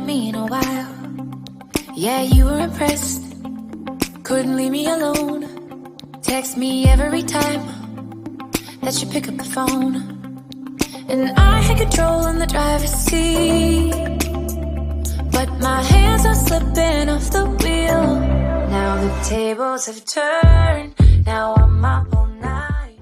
me in a while. Yeah, you were impressed. Couldn't leave me alone. Text me every time that you pick up the phone. And I had control on the driver's seat, but my hands are slipping off the wheel. Now the tables have turned. Now I'm up all night.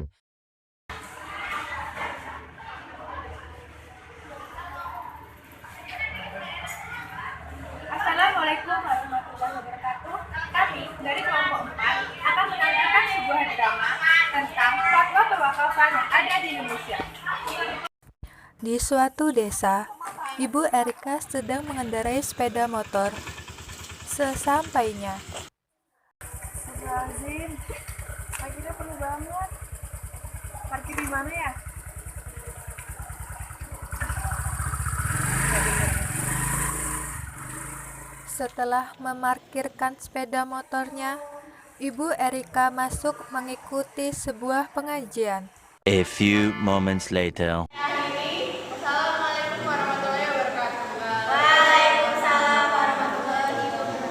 Assalamualaikum warahmatullahi wabarakatuh. Kami dari kelompok 4 akan menampilkan sebuah drama tentang fatwa pewakafan yang ada di Indonesia. Di suatu desa, Ibu Erika sedang mengendarai sepeda motor. Sesampainya, Astagfirullahaladzim, akhirnya perlu banget. Parkir di mana ya? setelah memarkirkan sepeda motornya, Ibu Erika masuk mengikuti sebuah pengajian. A few moments later. Assalamualaikum warahmatullahi wabarakatuh. Waalaikumsalam warahmatullahi wabarakatuh.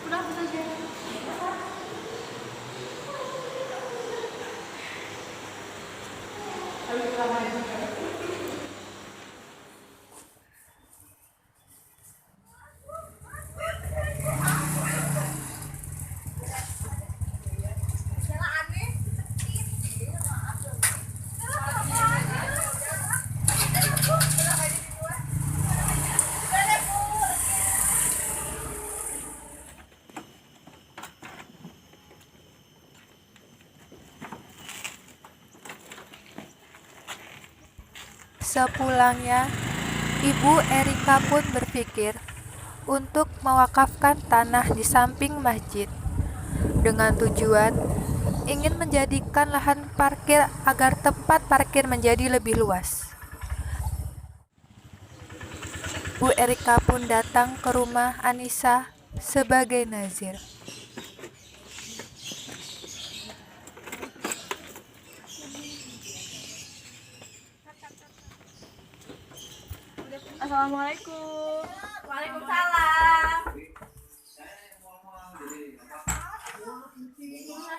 Udah saja. Sepulangnya, Ibu Erika pun berpikir untuk mewakafkan tanah di samping masjid dengan tujuan ingin menjadikan lahan parkir agar tempat parkir menjadi lebih luas. Bu Erika pun datang ke rumah Anissa sebagai nazir. Assalamualaikum. Waalaikumsalam.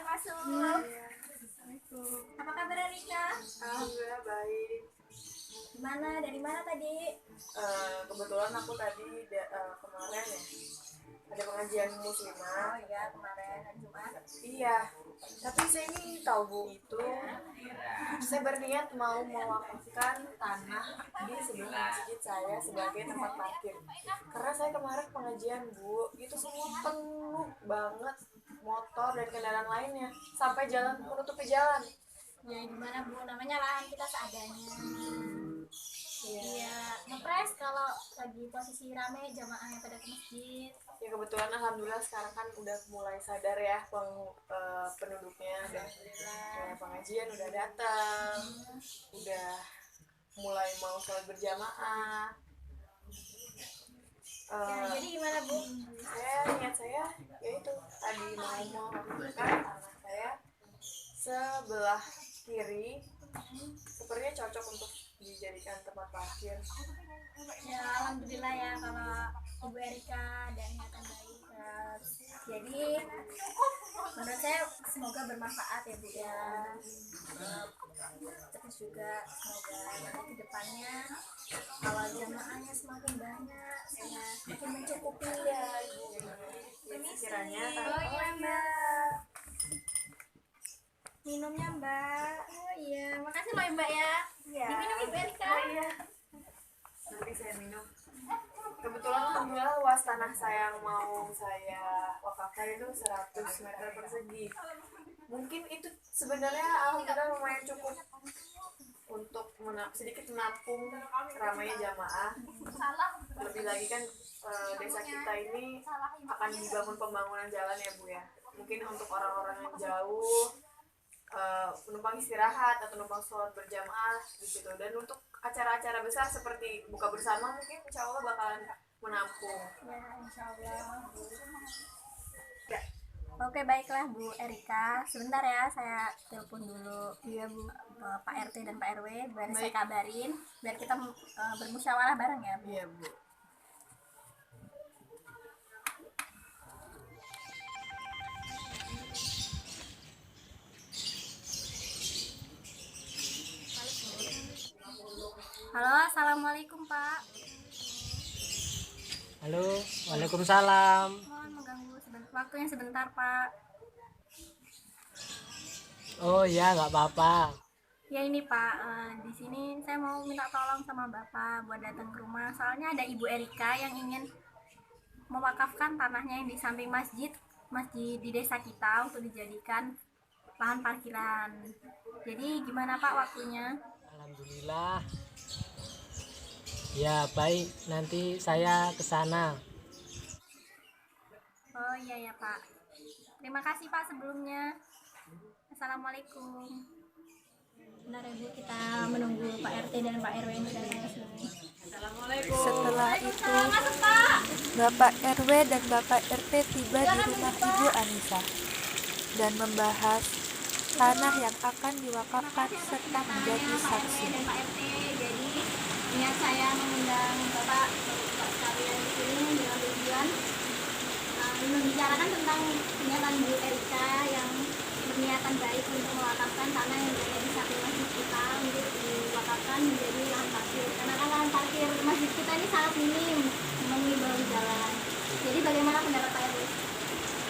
Masuk. Apa kabar Rika? Alhamdulillah baik. Gimana? Dari mana tadi? Kebetulan aku tadi kemarin ya ada pengajian muslimah. Oh iya, kemarin hari Jumat. Iya, tapi saya ini tahu Bu itu saya berniat mau mewakafkan tanah di sebelah masjid saya sebagai tempat parkir. Karena saya kemarin pengajian Bu, itu semua penuh banget motor dan kendaraan lainnya sampai jalan menutupi jalan. Ya gimana Bu? Namanya lahan kita seadanya. Iya, ngepres kalau lagi posisi rame jamaah yang pada ke masjid. Ya kebetulan alhamdulillah sekarang kan udah mulai sadar ya penduduknya dan pengajian udah datang, udah mulai mau sholat berjamaah. Jadi gimana Bu? Niat saya yaitu tadi mau mewakafkan tanah saya sebelah kiri, sepertinya cocok untuk dijadikan tempat parkir. Ya alhamdulillah ya kalau Ibu Erika dan niatan baik. Jadi menurut saya semoga bermanfaat ya Bu ya. Terus juga semoga nanti ke depannya kalau jamaahnya semakin banyak, semakin mencukupi ya Ibu. Sekiranya Oh iya Mbak. Minumnya Mbak. Oh iya, makasih loh Mbak ya. Iya. Diminum Ibu Erika. Oh iya. Nanti saya minum. Kebetulan alhamdulillah luas tanah saya yang mau saya wakafkan itu 100 meter persegi. Mungkin itu sebenarnya alhamdulillah lumayan cukup untuk sedikit menampung ramainya jamaah. Lebih lagi kan desa kita ini akan dibangun pembangunan jalan ya Bu ya. Mungkin untuk orang-orang yang jauh, penumpang istirahat atau penumpang sholat berjamaah gitu, dan untuk acara-acara besar seperti buka bersama mungkin insya Allah bakalan menampung. Ya insya Allah. Ya. Oke, baiklah Bu Erika. Sebentar ya, saya telepon dulu. Iya Bu. Pak RT dan Pak RW biar saya Baik. kabarin biar kita bermusyawarah bareng ya Bu. Iya Bu. Halo, assalamualaikum Pak. Halo, waalaikumsalam. Mohon mengganggu waktunya sebentar Pak. Oh ya, nggak apa-apa. Ya ini Pak, di sini saya mau minta tolong sama Bapak buat datang ke rumah. Soalnya ada Ibu Erika yang ingin mewakafkan tanahnya yang di samping masjid di desa kita untuk dijadikan lahan parkiran. Jadi gimana Pak waktunya? Alhamdulillah. Ya baik, nanti saya ke sana. Oh iya ya Pak. Terima kasih Pak sebelumnya. Assalamualaikum. Benar ya Bu, kita menunggu Pak RT dan Pak RW yang datang ke sini. Setelah itu, Masuk Pak. Bapak RW dan Bapak RT tiba di rumah Ibu Anissa dan membahas tanah yang akan diwakafkan serta menjadi saksi. Dan Pak RT, jadi niat saya mengundang Bapak sekalian di sini dengan tujuan membicarakan tentang pernyataan Bu Erika yang berniatan baik untuk mewakafkan tanah yang berada di samping masjid kita untuk diwakafkan menjadi lahan parkir. Karena kan lahan parkir masjid kita ini sangat minim memenuhi bahu jalan. Jadi bagaimana pendapat Pak RW?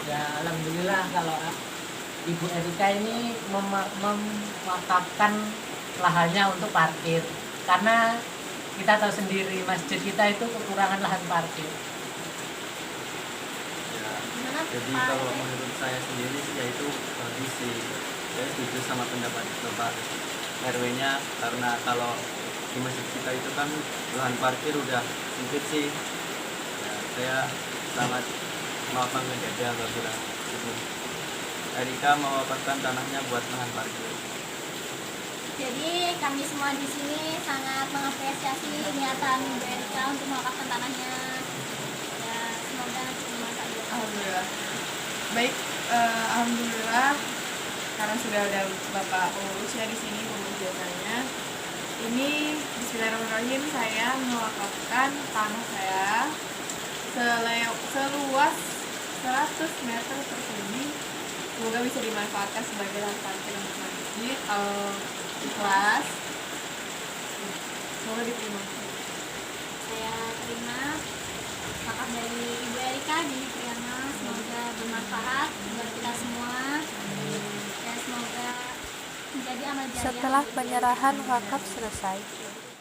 Ya alhamdulillah kalau Ibu Erika ini mewakafkan lahannya untuk parkir. Karena kita tahu sendiri masjid kita itu kekurangan lahan parkir. Ya, jadi kalau menurut saya sendiri sih yaitu bagus sih. Saya setuju sama pendapat Bapak RW-nya karena kalau di masjid kita itu kan lahan parkir udah sempit sih. Ya, saya sangat maafkan menjaga apabila Ibu Erika mewakafkan tanahnya buat lahan parkir. Jadi kami semua di sini sangat mengapresiasi niatan Bu Erika untuk mewakafkan tanahnya. Ya, semoga bermanfaat buat kita. Alhamdulillah. Baik, alhamdulillah karena sudah ada Bapak pengurusnya di sini, pengurus desanya. Ini bismillahirrahmanirrahim, saya mewakafkan tanah saya seluas 100 meter persegi. Semoga bisa dimanfaatkan sebagai lahan parkir untuk masjid. Ikhlas. Semoga diterima. Saya terima wakaf dari Ibu Erika di Priyana, semoga bermanfaat buat kita semua dan semoga menjadi amal jariah. Setelah penyerahan wakaf selesai,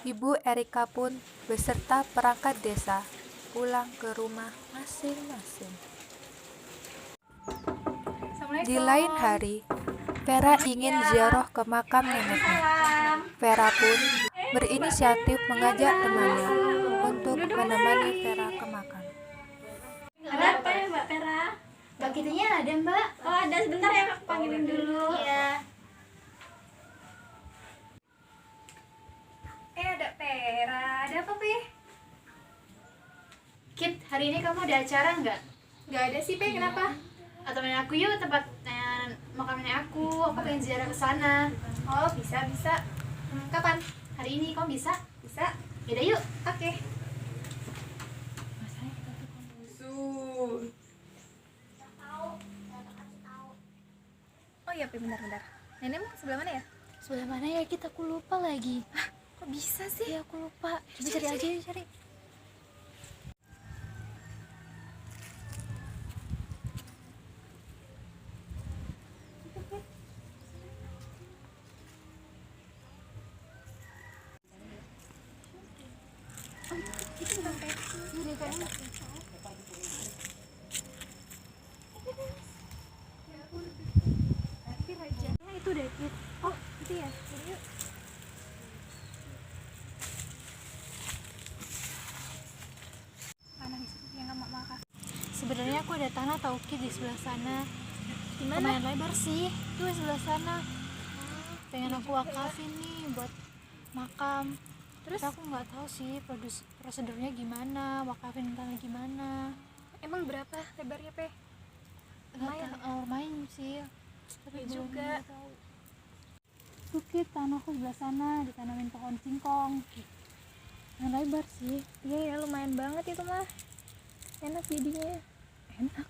Ibu Erika pun beserta perangkat desa pulang ke rumah masing-masing. Di lain hari, Vera ingin ziarah ke makam neneknya. Vera pun berinisiatif mengajak temannya untuk menemani Vera ke makam. Ada apa ya Mbak Vera? Mbak Gitunya ada Mbak? Oh ada, sebentar ya aku panggilin dulu. Iya. Ada Vera, ada apa Pe? Kit, hari ini kamu ada acara nggak? Nggak ada sih Pe, kenapa? Atau main aku yuk tempat makam nenek aku pengen ziarah ke sana. Oh bisa. Kapan? Hari ini kamu bisa? Bisa. Yaudah yuk. Oke. Oh iya, bentar. Nenekmu sebelah mana ya? Sebelah mana ya, kita aku lupa lagi. Kok bisa sih? Ya aku lupa. Coba cari aja yuk, cari. Itu deh, Kit. Oh, itu ya. Yuk. Tanah yang kamu makan. Sebenarnya aku ada tanah tau Ki di sebelah sana. Gimana? Lumayan lebar sih. Itu di sebelah sana. Pengen aku wakafin nih buat makam. Terus? Tapi aku nggak tahu sih prosedurnya gimana, wakafin tanah gimana. Emang berapa lebarnya, Pe? main sih, tapi Ya belum juga. tahu. Tuh Kit, tanahku sebelah sana ditanamin pohon singkong yang lebar sih. Iya ya, lumayan banget itu mah. Enak jadinya. Enak.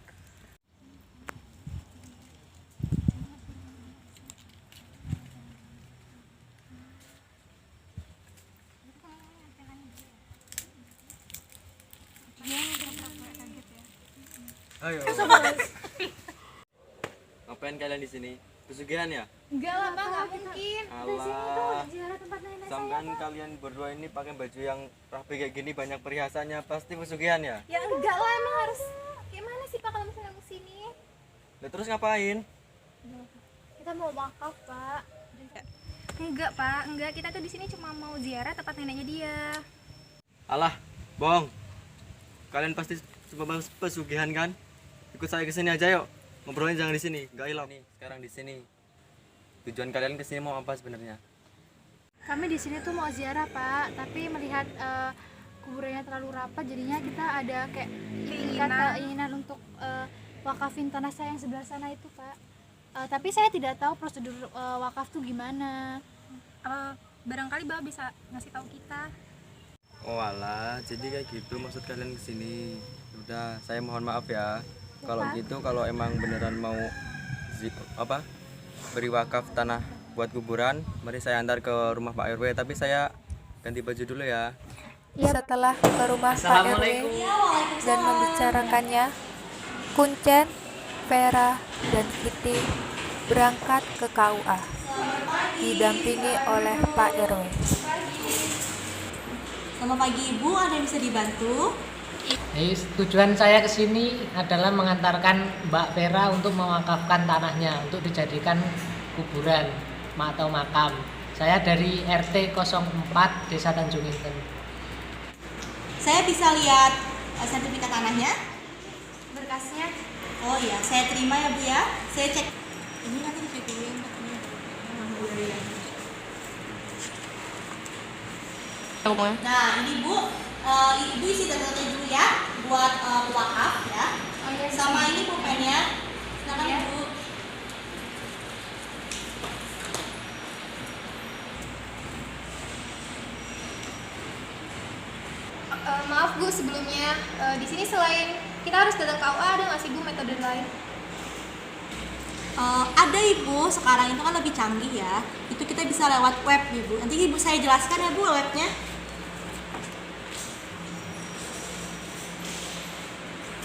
Ayo. Ngapain kalian di sini? Pesugihan ya? Enggak lah, Bang, enggak mungkin. Alah. Sampean kalian berdua ini pakai baju yang rapi kayak gini, banyak perhiasannya, pasti pesugihan ya? Ya enggak lah, emang harus kayak mana sih Pak kalau misalnya ke sini? Lah terus ngapain? Kita mau wakaf, Pak. Enggak, Pak. Enggak, kita tuh di sini cuma mau ziarah tempat neneknya dia. Alah, bohong. Kalian pasti coba pesugihan kan? Ikut saya ke sini aja yuk. Ngobrolin jangan di sini, enggak hilang nih. Sekarang di sini. Tujuan kalian ke sini mau apa sebenarnya? Kami di sini tuh mau ziarah Pak, tapi melihat kuburannya terlalu rapat, jadinya kita ada kayak keinginan untuk wakafin tanah saya yang sebelah sana itu Pak. Tapi saya tidak tahu prosedur wakaf tuh gimana. Barangkali Bapak bisa ngasih tahu kita. Oh alah, jadi kayak gitu maksud kalian ke sini. Udah, saya mohon maaf ya. Kalau gitu, kalau emang beneran mau beri wakaf tanah buat kuburan, mari saya antar ke rumah Pak RW, tapi saya ganti baju dulu ya. Setelah ke rumah Pak RW dan membicarakannya, Kuncen, Vera, dan Kitty berangkat ke KUA, didampingi oleh Pak RW. Selamat pagi Ibu, ada yang bisa dibantu? Tujuan saya ke sini adalah mengantarkan Mbak Vera untuk mewakafkan tanahnya untuk dijadikan kuburan atau makam. Saya dari RT 04 Desa Tanjung Inten. Saya bisa lihat sertifikat tanahnya? Berkasnya. Oh iya, saya terima ya Bu ya. Saya cek. Ini nanti dicek dulu yang Nah ini Bu, Ibu isi data-data dulu ya buat wakaf ya. Sama ini pulpennya. Silakan Ibu. Maaf Bu, sebelumnya di sini selain kita harus datang ke KUA, ada nggak sih Bu metode lain? Ada Ibu, sekarang itu kan lebih canggih ya. Itu kita bisa lewat web Ibu. Nanti Ibu saya jelaskan ya Bu webnya.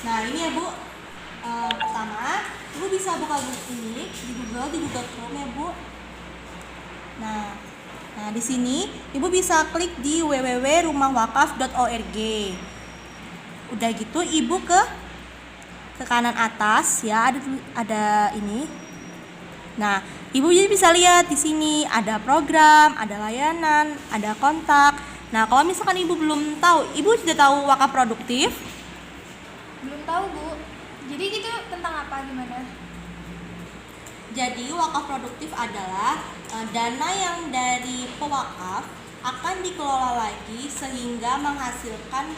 Nah ini ya Bu, pertama Ibu bisa buka ini di Google Chrome ya Bu. Nah di sini Ibu bisa klik di www.rumahwakaf.org. Udah gitu Ibu ke kanan atas ya, ada ini. Nah Ibu jadi bisa lihat di sini ada program, ada layanan, ada kontak. Nah kalau misalkan Ibu belum tahu, Ibu sudah tahu wakaf produktif? Belum tahu Bu. Jadi itu tentang apa, gimana? Jadi wakaf produktif adalah dana yang dari pewakaf akan dikelola lagi sehingga menghasilkan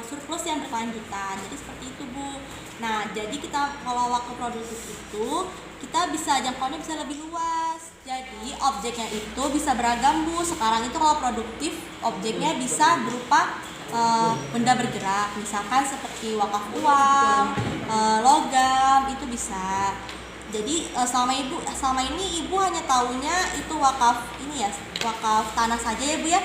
surplus yang berkelanjutan. Jadi seperti itu Bu. Nah jadi kita kalau wakaf produktif itu kita bisa jangkauannya bisa lebih luas. Jadi objeknya itu bisa beragam Bu. Sekarang itu kalau produktif objeknya bisa berupa benda bergerak, misalkan seperti wakaf uang, logam, itu bisa. Jadi selama ini Ibu hanya tahunya itu wakaf ini ya, wakaf tanah saja ya Bu ya.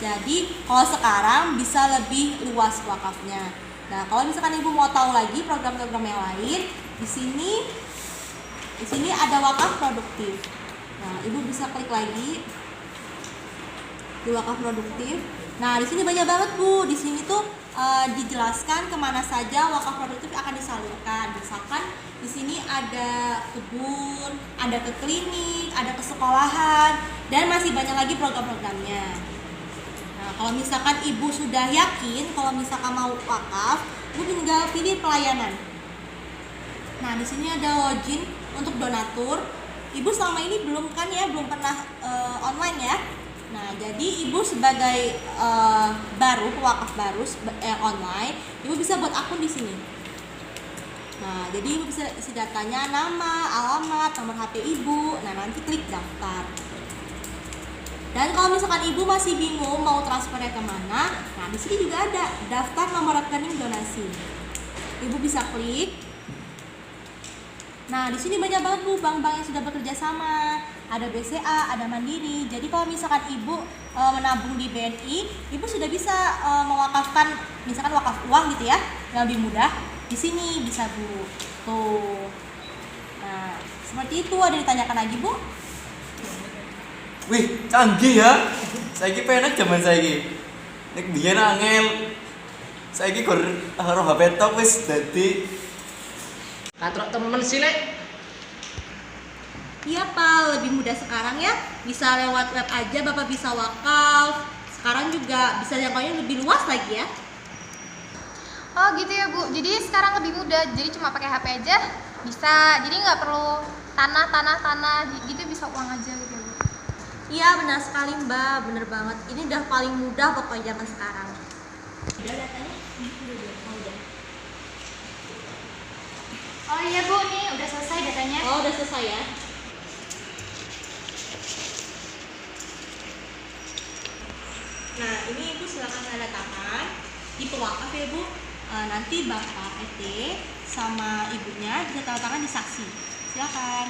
Jadi kalau sekarang bisa lebih luas wakafnya. Nah kalau misalkan Ibu mau tahu lagi program-program yang lain, di sini ada wakaf produktif. Nah Ibu bisa klik lagi di wakaf produktif. Nah di sini banyak banget Bu. Di sini tuh dijelaskan kemana saja wakaf produktif akan disalurkan. Misalkan di sini ada kebun, ada ke klinik, ada ke sekolahan, dan masih banyak lagi program-programnya. Nah kalau misalkan Ibu sudah yakin kalau misalkan mau wakaf, Ibu tinggal pilih pelayanan. Nah di sini ada login untuk donatur. Ibu selama ini belum pernah online ya. Nah, jadi Ibu sebagai wakaf baru online, Ibu bisa buat akun di sini. Nah, jadi ibu bisa isi datanya, nama, alamat, nomor HP ibu. Nah, nanti klik daftar. Dan kalau misalkan ibu masih bingung mau transfernya kemana, nah di sini juga ada daftar nomor rekening donasi. Ibu bisa klik. Nah, di sini banyak banget Bu bank-bank yang sudah bekerja sama. Ada BCA, ada Mandiri. Jadi kalau misalkan ibu menabung di BNI, ibu sudah bisa mewakafkan, misalkan wakaf uang gitu ya, yang lebih mudah. Di sini bisa Bu. Tuh. Nah, seperti itu. Ada ditanyakan lagi Bu? Wih, canggih ya. Saiki penak zaman saiki. Nek biyen angel. Saiki gur karo HP tok wis dadi Katrok temen sih, Lek. Iya Pak, lebih mudah sekarang ya. Bisa lewat web aja Bapak bisa wakaf. Sekarang juga bisa jangkauannya lebih luas lagi ya. Oh gitu ya Bu, jadi sekarang lebih mudah, jadi cuma pakai HP aja bisa, jadi nggak perlu tanah gitu, bisa uang aja gitu ya Bu. Iya benar sekali Mbak, bener banget. Ini udah paling mudah pokoknya zaman sekarang. Udah datanya? Udah. Oh iya Bu, nih udah selesai datanya. Oh udah selesai ya. Nah ini Ibu silakan tanda tangan di pewakaf ya Bu. Nanti Bapak ET sama ibunya bisa tanda tangan di saksi. Silakan.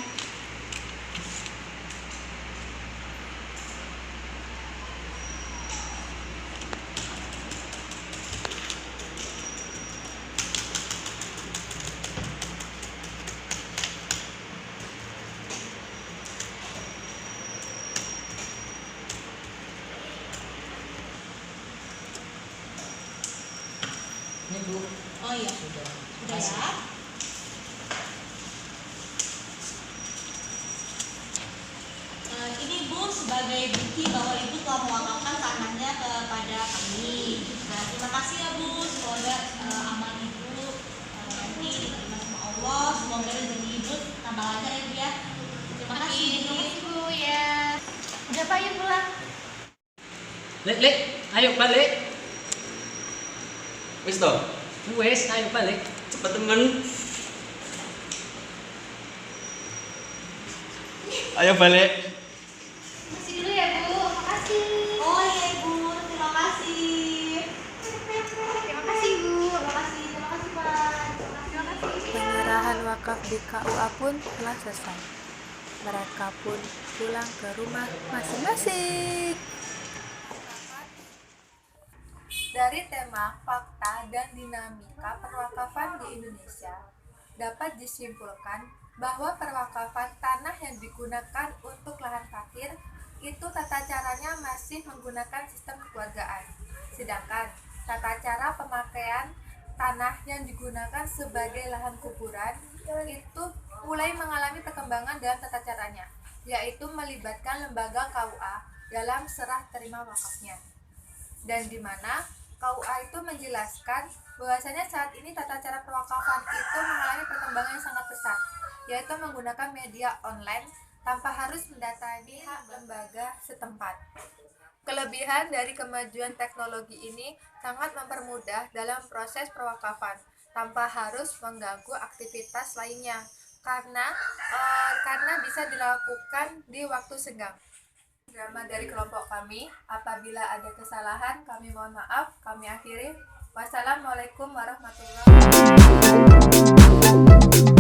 Ini Bu. Oh iya, sudah ya. Ini Bu sebagai bukti bahwa Ibu telah mewakafkan tanahnya kepada kami. Nah, terima kasih ya Bu. Semoga amal Ibu nanti diterima sama Allah. Semoga rezeki Ibu tambah lancar ya Bu ya. Terima kasih. Terima kasih Bu ya. Udah Pak, yuk pulang. Lek, ayo balik. wis to. Wes, ayo balik. Cepet temen. Ayo balik. Masih dulu ya Bu, makasih. Oh iya Ibu, terima kasih. Terima kasih Bu. Terima kasih Pak. Terima kasih. Penyerahan wakaf di KUA pun telah selesai. Mereka pun pulang ke rumah masing-masing. Dari tema fakta dan dinamika perwakafan di Indonesia, dapat disimpulkan bahwa perwakafan tanah yang digunakan untuk lahan parkir itu tata caranya masih menggunakan sistem kekeluargaan. Sedangkan tata cara pemakaian tanah yang digunakan sebagai lahan kuburan itu mulai mengalami perkembangan dalam tata caranya, yaitu melibatkan lembaga KUA dalam serah terima wakafnya. Dan di mana KUA itu menjelaskan bahwasanya saat ini tata cara perwakafan itu mengalami perkembangan yang sangat pesat, yaitu menggunakan media online tanpa harus mendatangi lembaga setempat. Kelebihan dari kemajuan teknologi ini sangat mempermudah dalam proses perwakafan tanpa harus mengganggu aktivitas lainnya karena bisa dilakukan di waktu senggang. Drama dari kelompok kami. Apabila ada kesalahan, kami mohon maaf. Kami akhiri. Wassalamualaikum warahmatullahi wabarakatuh.